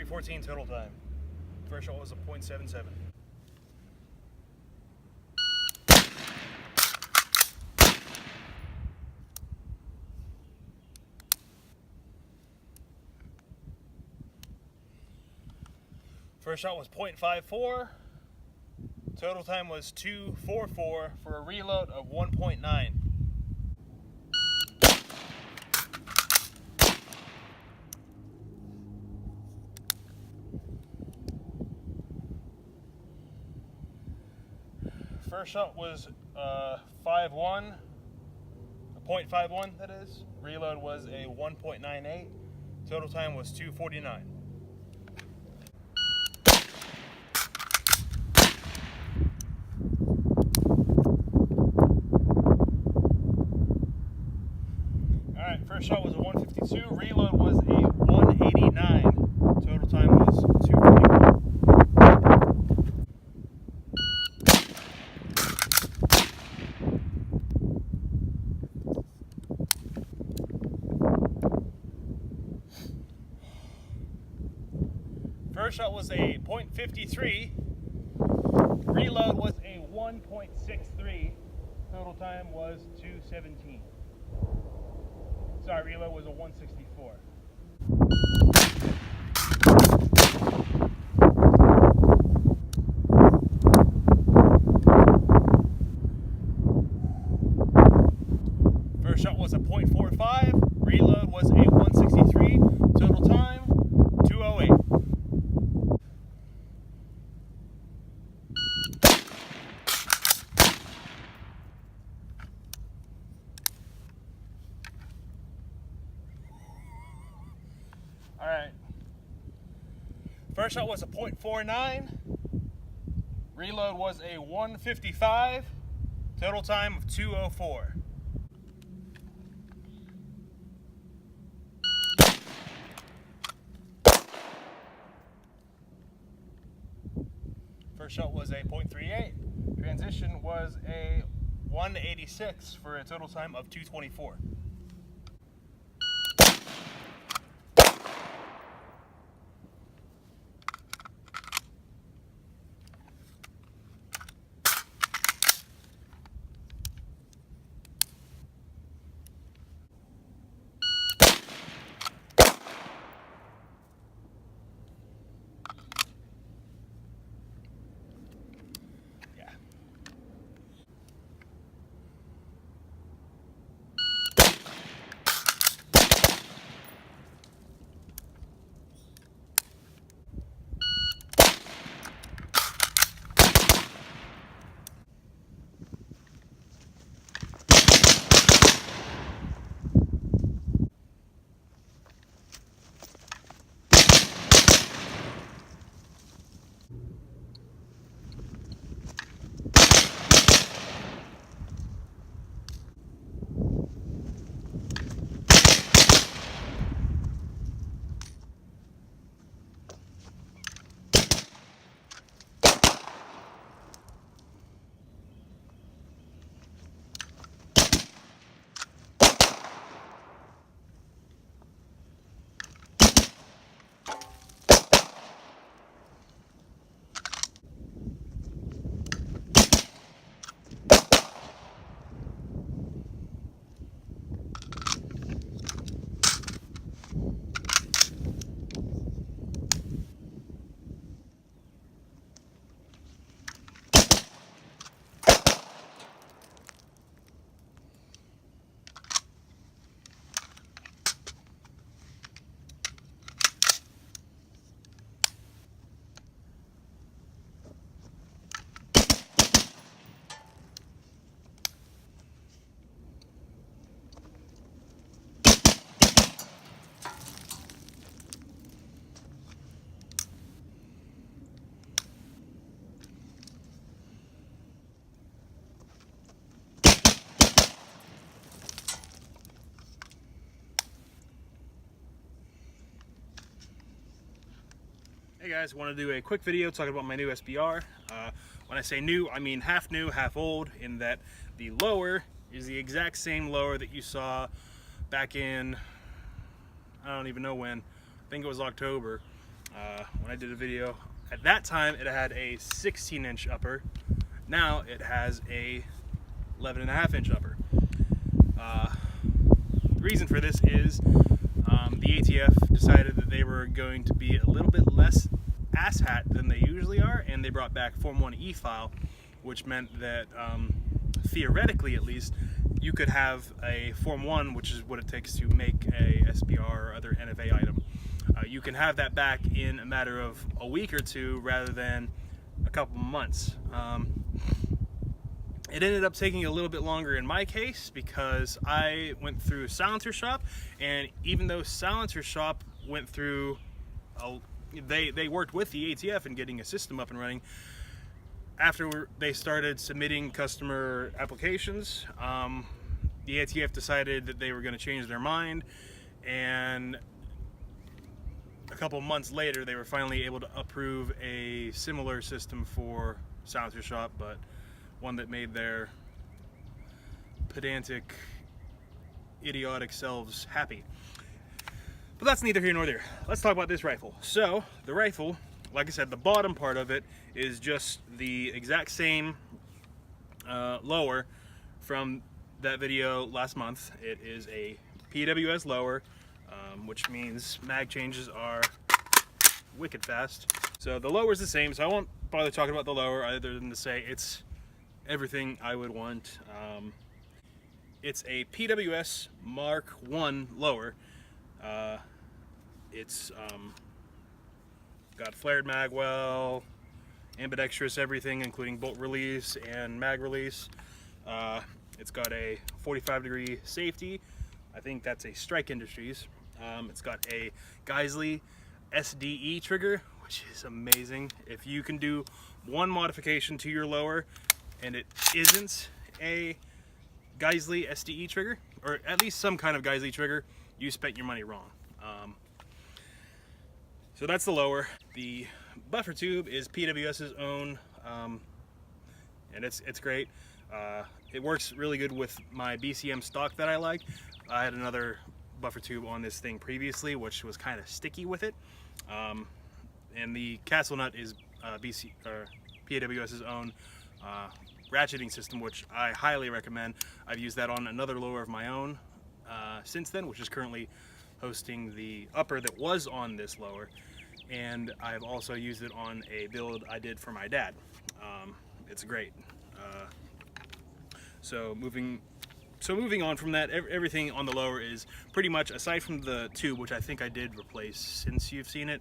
2:14 total time. First shot was a .77. First shot was .54. Total time was 2:44 for a reload of 1.9. First shot was 5.1, a .51 that is. Reload was a 1.98. Total time was 2:49. Alright, first shot was a 152. Reload was a 189. Total time was 2:41. First shot was a .53. Reload was a 1.63. Total time was 2:17. Sorry, reload was a 164. First shot was a .45. Reload was a 163. Total time 2:08. Alright. First shot was a .49. Reload was a 155. Total time of 2:04. First shot was a .38. Transition was a 186 for a total time of 2:24. Hey guys, want to do a quick video talking about my new SBR. When I say new, I mean half new, half old, in that the lower is the exact same lower that you saw back in, I don't even know when, I think it was October. When I did a video at that time, it had a 16-inch upper. Now it has a 11.5-inch upper. The reason for this is the ATF decided that they were going to be a little bit less asshat than they usually are, and they brought back Form 1 e-file, which meant that theoretically, at least, you could have a Form 1, which is what it takes to make a SBR or other NFA item. You can have that back in a matter of a week or two rather than a couple months. It ended up taking a little bit longer in my case because I went through Silencer Shop, and even though Silencer Shop went through, they worked with the ATF in getting a system up and running. After they started submitting customer applications, the ATF decided that they were going to change their mind, and a couple months later they were finally able to approve a similar system for Silencer Shop, but one that made their pedantic, idiotic selves happy. But that's neither here nor there. Let's talk about this rifle. So, the rifle, like I said, the bottom part of it is just the exact same lower from that video last month. It is a PWS lower, which means mag changes are wicked fast. So the lower is the same, so I won't bother talking about the lower other than to say it's everything I would want. It's a PWS Mark 1 lower. It's got flared mag well, ambidextrous everything, including bolt release and mag release. It's got a 45-degree safety. I think that's a Strike Industries. It's got a Geisley SDE trigger, which is amazing. If you can do one modification to your lower and it isn't a Geisley SDE trigger, or at least some kind of Geisley trigger, you spent your money wrong. So that's the lower. The buffer tube is PWS's own, and it's great. It works really good with my BCM stock that I like. I had another buffer tube on this thing previously, which was kind of sticky with it. And the castle nut is PWS's own ratcheting system, which I highly recommend. I've used that on another lower of my own since then, which is currently hosting the upper that was on this lower, and I've also used it on a build I did for my dad. It's great. So moving on from that, everything on the lower is pretty much, aside from the tube, which I think I did replace since you've seen it,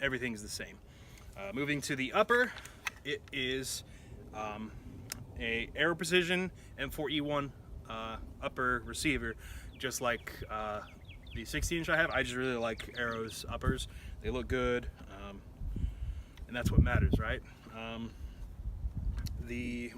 everything's the same. Moving to the upper, it is a Aero Precision M4E1 upper receiver, just like the 16-inch I have. I just really like Aero's uppers. They look good, and that's what matters, right? The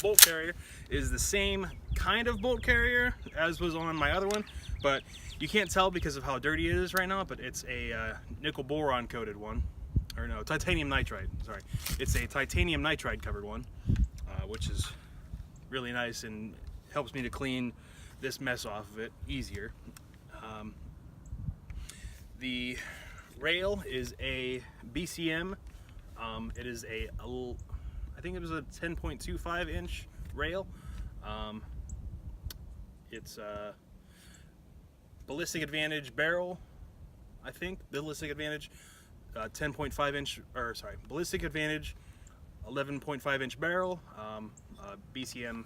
bolt carrier is the same kind of bolt carrier as was on my other one, but you can't tell because of how dirty it is right now, but it's a nickel boron coated one, or no, titanium nitride, sorry. It's a titanium nitride covered one, which is really nice and helps me to clean this mess off of it easier. The rail is a BCM. It is I think it was a 10.25 inch rail. It's a ballistic advantage barrel, I think. Ballistic advantage 10.5 inch, or sorry, ballistic advantage 11.5 inch barrel, BCM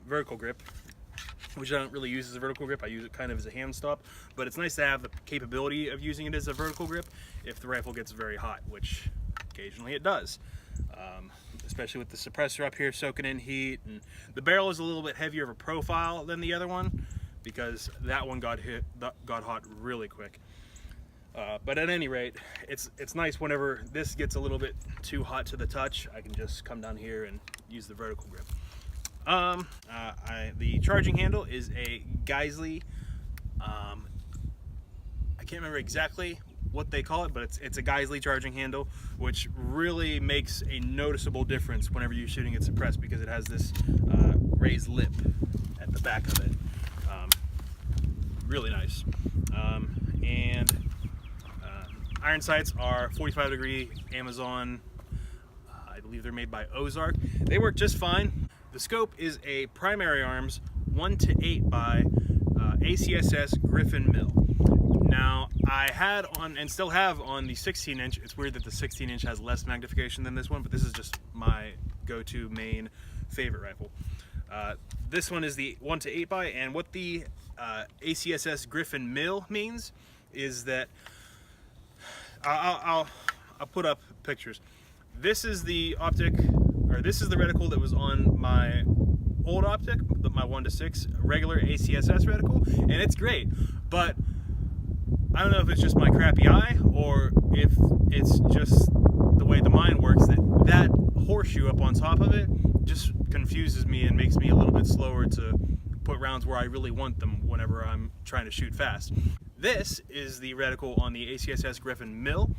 vertical grip, which I don't really use as a vertical grip. I use it kind of as a hand stop, but it's nice to have the capability of using it as a vertical grip if the rifle gets very hot, which occasionally it does. Especially with the suppressor up here soaking in heat, and the barrel is a little bit heavier of a profile than the other one because that one got hot really quick. But at any rate, it's nice whenever this gets a little bit too hot to the touch, I can just come down here and use the vertical grip. The charging handle is a Geisley, I can't remember exactly what they call it, but it's a Geisley charging handle, which really makes a noticeable difference whenever you're shooting it suppressed, because it has this raised lip at the back of it. Really nice. And iron sights are 45-degree Amazon. I believe they're made by Ozark. They work just fine. The scope is a primary arms 1:8 by ACSS Griffin mill. Now, I had on, and still have on, the 16-inch. It's weird that the 16-inch has less magnification than this one, but this is just my go-to main favorite rifle. This one is the 1:8 by, and what the ACSS Griffin mill means is that I'll put up pictures. This is the optic, or this is the reticle that was on my old optic, my 1:6 regular ACSS reticle, and it's great, but I don't know if it's just my crappy eye or if it's just the way the mind works, that horseshoe up on top of it just confuses me and makes me a little bit slower to put rounds where I really want them whenever I'm trying to shoot fast. This is the reticle on the ACSS Griffin mill,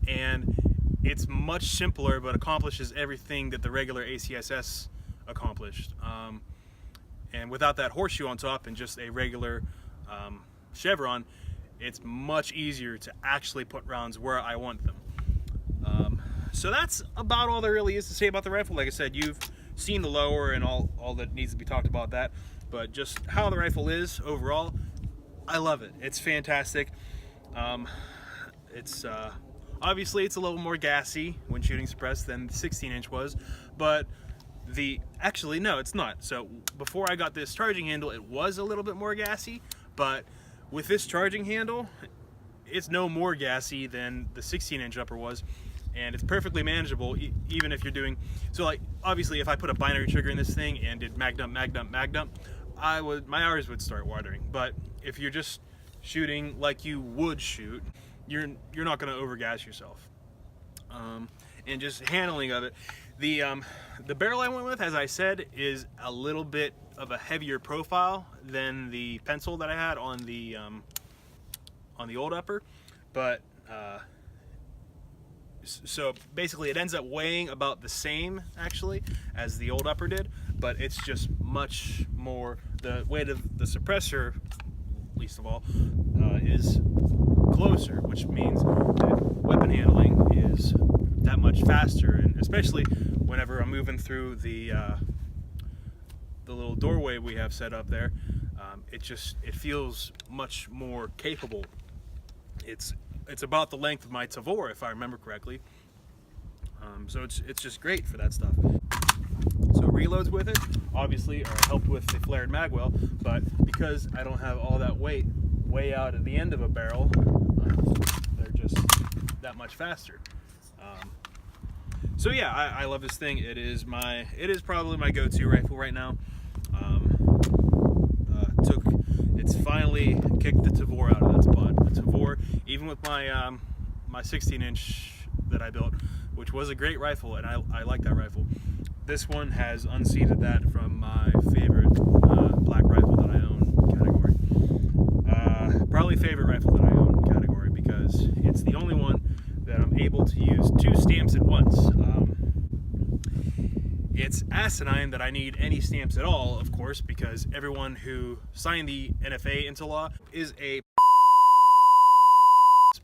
and it's much simpler but accomplishes everything that the regular ACSS accomplished. And without that horseshoe on top and just a regular chevron, it's much easier to actually put rounds where I want them. So that's about all there really is to say about the rifle. Like I said, you've seen the lower and all that needs to be talked about that, but just how the rifle is overall, I love it. It's fantastic. It's obviously it's a little more gassy when shooting suppressed than the 16-inch was, but actually no, it's not. So before I got this charging handle, it was a little bit more gassy, but with this charging handle, it's no more gassy than the 16-inch upper was, and it's perfectly manageable even if you're doing, so like obviously if I put a binary trigger in this thing and did mag dump, my hours would start watering. But if you're just shooting like you would shoot, you're not going to overgas yourself. And just handling of it, the barrel I went with, as I said, is a little bit of a heavier profile than the pencil that I had on the old upper, but so basically it ends up weighing about the same actually as the old upper did, but it's just much more, the weight of the suppressor, least of all, is closer, which means that weapon handling is that much faster, and especially whenever I'm moving through the little doorway we have set up there, it feels much more capable. It's about the length of my Tavor, if I remember correctly. So it's just great for that stuff. So reloads with it obviously are helped with the flared magwell, but because I don't have all that weight way out at the end of a barrel, they're just that much faster. So yeah, I love this thing. It is probably my go-to rifle right now. It's finally kicked the Tavor out of its butt. The Tavor, even with my my 16-inch that I built, which was a great rifle, and I like that rifle, this one has unseated that from my favorite black rifle that I own category. Probably favorite rifle that I own category, because it's the only one that I'm able to use 2 stamps at once. It's asinine that I need any stamps at all, of course, because everyone who signed the NFA into law is a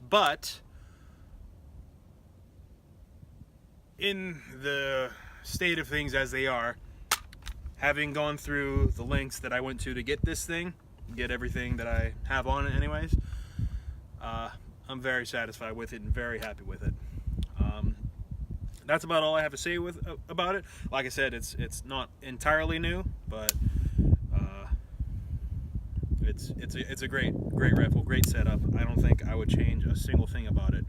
but in the state of things as they are, having gone through the lengths that I went to get this thing, get everything that I have on it anyways, I'm very satisfied with it and very happy with it. That's about all I have to say about it. Like I said, it's not entirely new, but it's a great rifle, great setup. I don't think I would change a single thing about it.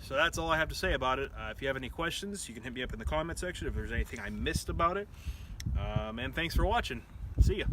So that's all I have to say about it. If you have any questions, you can hit me up in the comment section if there's anything I missed about it. And thanks for watching. See ya.